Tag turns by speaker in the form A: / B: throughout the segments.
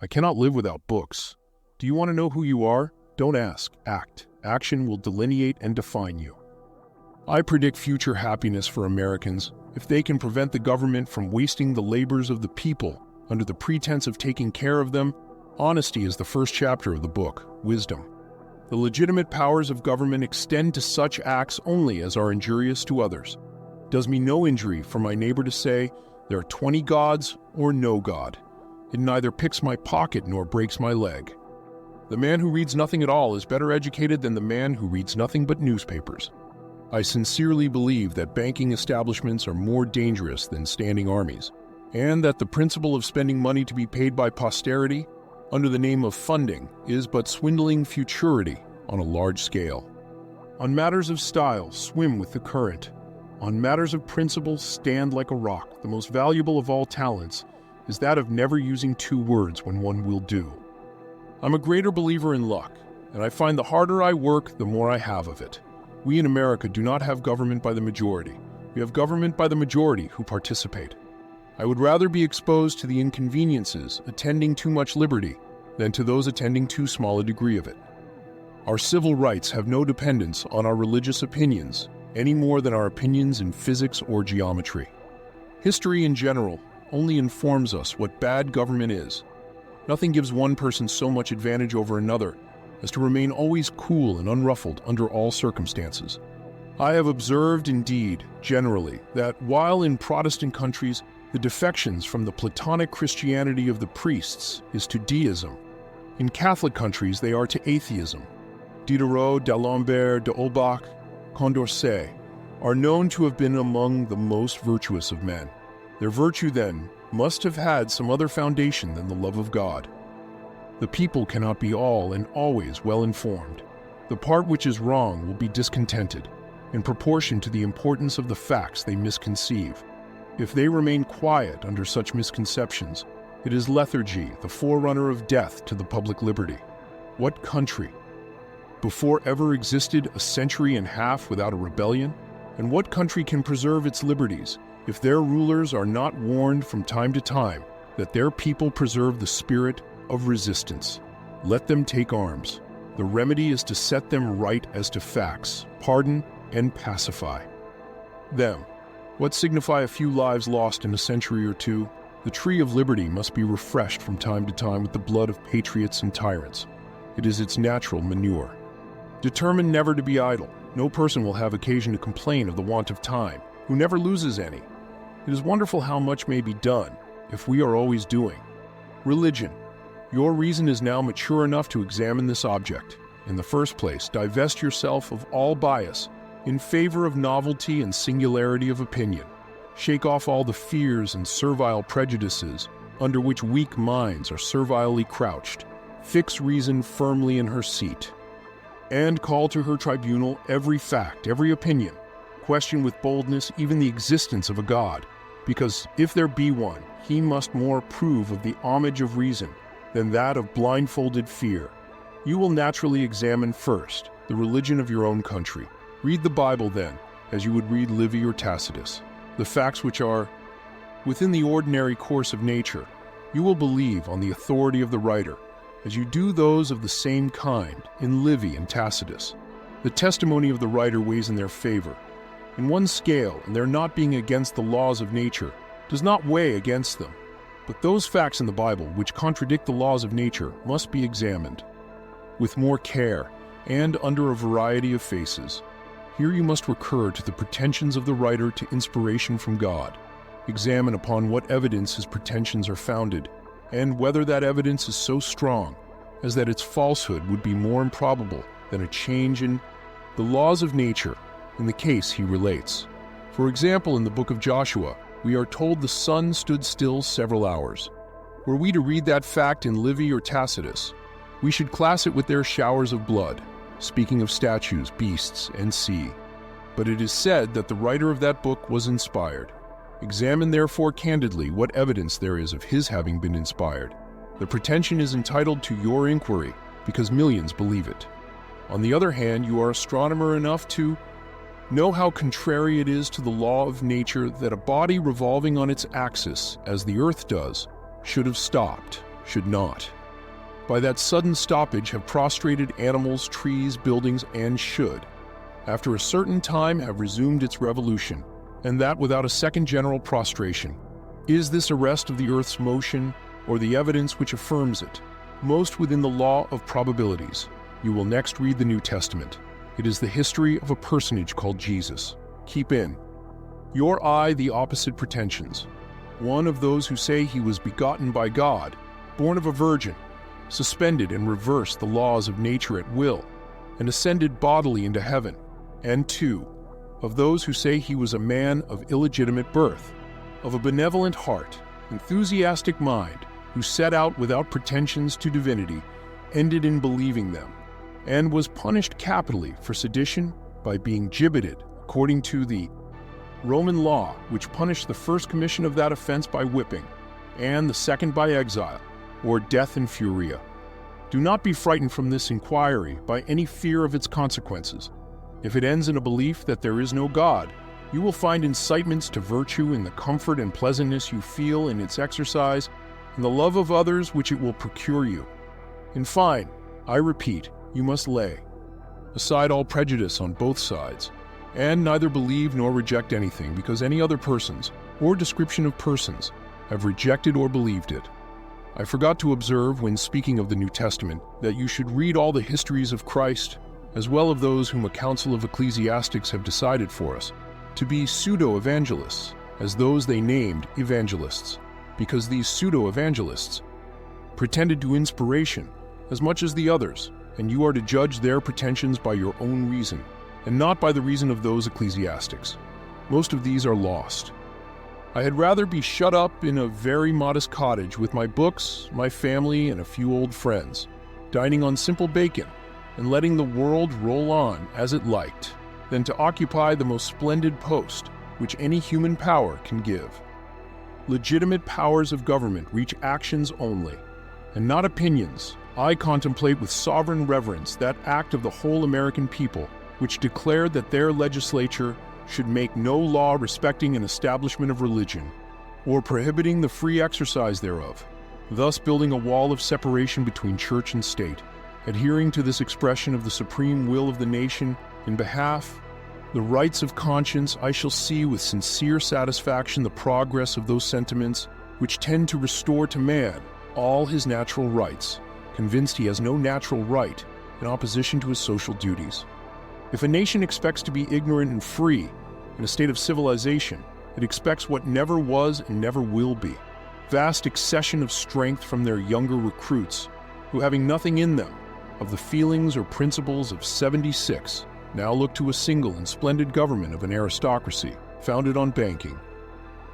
A: I cannot live without books. Do you want to know who you are? Don't ask, act. Action will delineate and define you. I predict future happiness for Americans if they can prevent the government from wasting the labors of the people under the pretense of taking care of them. Honesty is the first chapter of the book, Wisdom. The legitimate powers of government extend to such acts only as are injurious to others. It does me no injury for my neighbor to say, there are 20 gods or no God. It neither picks my pocket nor breaks my leg. The man who reads nothing at all is better educated than the man who reads nothing but newspapers. I sincerely believe that banking establishments are more dangerous than standing armies, and that the principle of spending money to be paid by posterity under the name of funding is but swindling futurity on a large scale. On matters of style, swim with the current. On matters of principle, stand like a rock. The most valuable of all talents is that of never using two words when one will do. I'm a greater believer in luck, and I find the harder I work, the more I have of it. We in America do not have government by the majority. We have government by the majority who participate. I would rather be exposed to the inconveniences attending too much liberty than to those attending too small a degree of it. Our civil rights have no dependence on our religious opinions any more than our opinions in physics or geometry. History in general only informs us what bad government is. Nothing gives one person so much advantage over another as to remain always cool and unruffled under all circumstances. I have observed, indeed, generally, that while in Protestant countries the defections from the Platonic Christianity of the priests is to deism, in Catholic countries they are to atheism. Diderot, d'Alembert, d'Holbach, Condorcet are known to have been among the most virtuous of men. Their virtue, then, must have had some other foundation than the love of God. The people cannot be all and always well informed. The part which is wrong will be discontented, in proportion to the importance of the facts they misconceive. If they remain quiet under such misconceptions, it is lethargy, the forerunner of death to the public liberty. What country, before ever existed a century and a half without a rebellion? And what country can preserve its liberties if their rulers are not warned from time to time that their people preserve the spirit of resistance? Let them take arms. The remedy is to set them right as to facts, pardon and pacify them. What signify a few lives lost in a century or two? The tree of liberty must be refreshed from time to time with the blood of patriots and tyrants. It is its natural manure. Determine never to be idle. No person will have occasion to complain of the want of time, who never loses any. It is wonderful how much may be done if we are always doing. Religion. Your reason is now mature enough to examine this object. In the first place, divest yourself of all bias in favor of novelty and singularity of opinion. Shake off all the fears and servile prejudices under which weak minds are servilely crouched. Fix reason firmly in her seat, and call to her tribunal every fact, every opinion. Question with boldness even the existence of a God, because if there be one, he must more approve of the homage of reason than that of blindfolded fear. You will naturally examine first the religion of your own country. Read the Bible then, as you would read Livy or Tacitus. The facts which are within the ordinary course of nature, you will believe on the authority of the writer, as you do those of the same kind in Livy and Tacitus. The testimony of the writer weighs in their favor. In one scale, and their not being against the laws of nature does not weigh against them. But those facts in the Bible which contradict the laws of nature must be examined with more care and under a variety of faces. Here you must recur to the pretensions of the writer to inspiration from God. Examine upon what evidence his pretensions are founded, and whether that evidence is so strong as that its falsehood would be more improbable than a change in the laws of nature in the case he relates. For example, in the book of Joshua, we are told the sun stood still several hours. Were we to read that fact in Livy or Tacitus, we should class it with their showers of blood, speaking of statues, beasts, and sea. But it is said that the writer of that book was inspired. Examine therefore candidly what evidence there is of his having been inspired. The pretension is entitled to your inquiry, because millions believe it. On the other hand, you are astronomer enough to know how contrary it is to the law of nature that a body revolving on its axis, as the earth does, should have stopped, should not. By that sudden stoppage have prostrated animals, trees, buildings, and should, after a certain time, have resumed its revolution, and that without a second general prostration. Is this arrest of the earth's motion, or the evidence which affirms it, most within the law of probabilities? You will next read the New Testament. It is the history of a personage called Jesus. Keep in your eye the opposite pretensions. One of those who say he was begotten by God, born of a virgin, suspended and reversed the laws of nature at will, and ascended bodily into heaven. And two, of those who say he was a man of illegitimate birth, of a benevolent heart, enthusiastic mind, who set out without pretensions to divinity, ended in believing them, and was punished capitally for sedition by being gibbeted according to the Roman law, which punished the first commission of that offense by whipping, and the second by exile, or death in furia. Do not be frightened from this inquiry by any fear of its consequences. If it ends in a belief that there is no God, you will find incitements to virtue in the comfort and pleasantness you feel in its exercise, and the love of others which it will procure you. In fine, I repeat, you must lay aside all prejudice on both sides, and neither believe nor reject anything, because any other persons, or description of persons, have rejected or believed it. I forgot to observe, when speaking of the New Testament, that you should read all the histories of Christ, as well of those whom a council of ecclesiastics have decided for us, to be pseudo-evangelists, as those they named evangelists, because these pseudo-evangelists pretended to inspiration as much as the others, and you are to judge their pretensions by your own reason, and not by the reason of those ecclesiastics. Most of these are lost. I had rather be shut up in a very modest cottage with my books, my family, and a few old friends, dining on simple bacon and letting the world roll on as it liked, than to occupy the most splendid post which any human power can give. Legitimate powers of government reach actions only, and not opinions. I contemplate with sovereign reverence that act of the whole American people which declared that their legislature should make no law respecting an establishment of religion, or prohibiting the free exercise thereof, thus building a wall of separation between church and state. Adhering to this expression of the supreme will of the nation in behalf the rights of conscience, I shall see with sincere satisfaction the progress of those sentiments which tend to restore to man all his natural rights, convinced he has no natural right in opposition to his social duties. If a nation expects to be ignorant and free in a state of civilization, it expects what never was and never will be: vast accession of strength from their younger recruits, who, having nothing in them of the feelings or principles of '76, now look to a single and splendid government of an aristocracy founded on banking,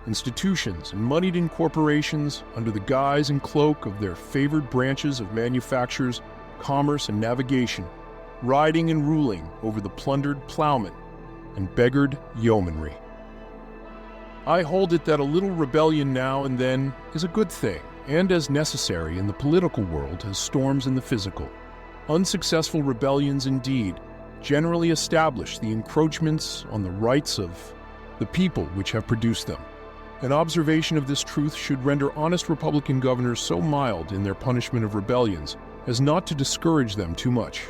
A: institutions, and moneyed-in corporations under the guise and cloak of their favored branches of manufactures, commerce, and navigation, riding and ruling over the plundered plowmen and beggared yeomanry. I hold it that a little rebellion now and then is a good thing, and as necessary in the political world as storms in the physical. Unsuccessful rebellions, indeed, generally establish the encroachments on the rights of the people which have produced them. An observation of this truth should render honest Republican governors so mild in their punishment of rebellions as not to discourage them too much.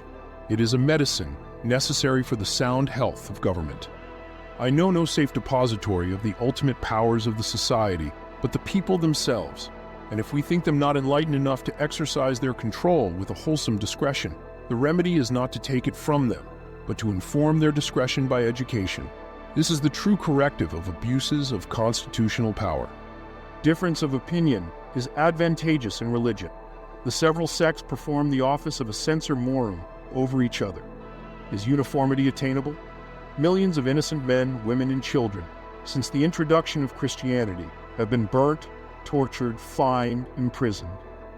A: It is a medicine necessary for the sound health of government. I know no safe depository of the ultimate powers of the society but the people themselves, and if we think them not enlightened enough to exercise their control with a wholesome discretion, the remedy is not to take it from them, but to inform their discretion by education. This is the true corrective of abuses of constitutional power. Difference of opinion is advantageous in religion. The several sects perform the office of a censor morum over each other. Is uniformity attainable? Millions of innocent men, women, and children, since the introduction of Christianity, have been burnt, tortured, fined, imprisoned.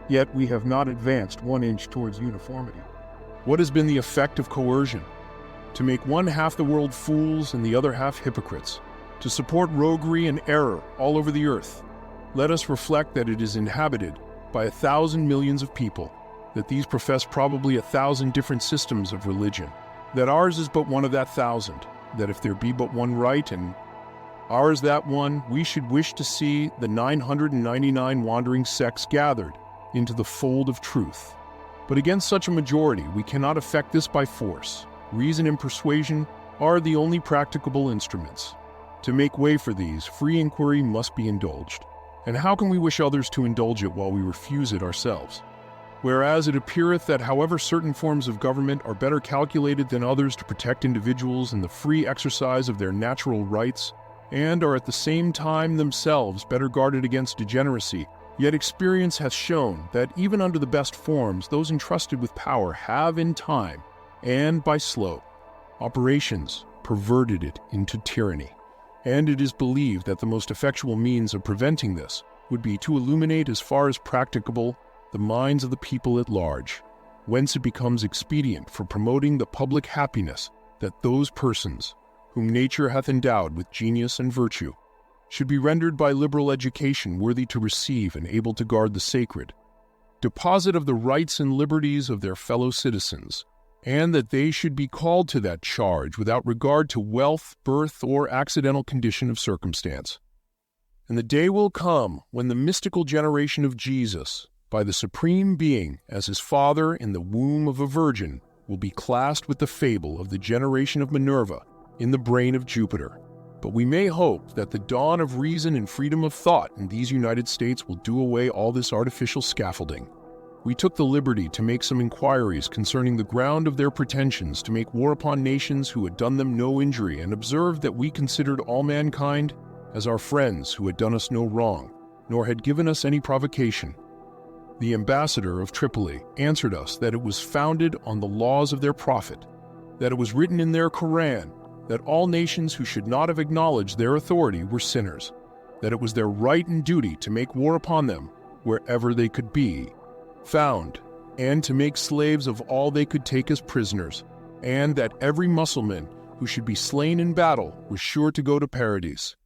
A: Yet we have not advanced 1 inch towards uniformity. What has been the effect of coercion? To make one half the world fools and the other half hypocrites, to support roguery and error all over the earth. Let us reflect that it is inhabited by 1,000 millions of people, that these profess probably 1,000 different systems of religion, that ours is but one of that 1,000, that if there be but one right and ours that one, we should wish to see the 999 wandering sects gathered into the fold of truth. But against such a majority, we cannot effect this by force. Reason and persuasion are the only practicable instruments. To make way for these, free inquiry must be indulged. And how can we wish others to indulge it while we refuse it ourselves? Whereas it appeareth that however certain forms of government are better calculated than others to protect individuals in the free exercise of their natural rights, and are at the same time themselves better guarded against degeneracy, yet experience hath shown that even under the best forms, those entrusted with power have in time, and by slow operations, perverted it into tyranny. And it is believed that the most effectual means of preventing this would be to illuminate as far as practicable the minds of the people at large, whence it becomes expedient for promoting the public happiness that those persons, whom nature hath endowed with genius and virtue, should be rendered by liberal education worthy to receive and able to guard the sacred deposit of the rights and liberties of their fellow citizens, and that they should be called to that charge without regard to wealth, birth, or accidental condition of circumstance. And the day will come when the mystical generation of Jesus, by the Supreme Being as his Father in the womb of a virgin, will be classed with the fable of the generation of Minerva in the brain of Jupiter. But we may hope that the dawn of reason and freedom of thought in these United States will do away all this artificial scaffolding. We took the liberty to make some inquiries concerning the ground of their pretensions to make war upon nations who had done them no injury, and observed that we considered all mankind as our friends who had done us no wrong, nor had given us any provocation. The ambassador of Tripoli answered us that it was founded on the laws of their prophet, that it was written in their Koran that all nations who should not have acknowledged their authority were sinners, that it was their right and duty to make war upon them wherever they could be found, and to make slaves of all they could take as prisoners, and that every Mussulman who should be slain in battle was sure to go to paradise.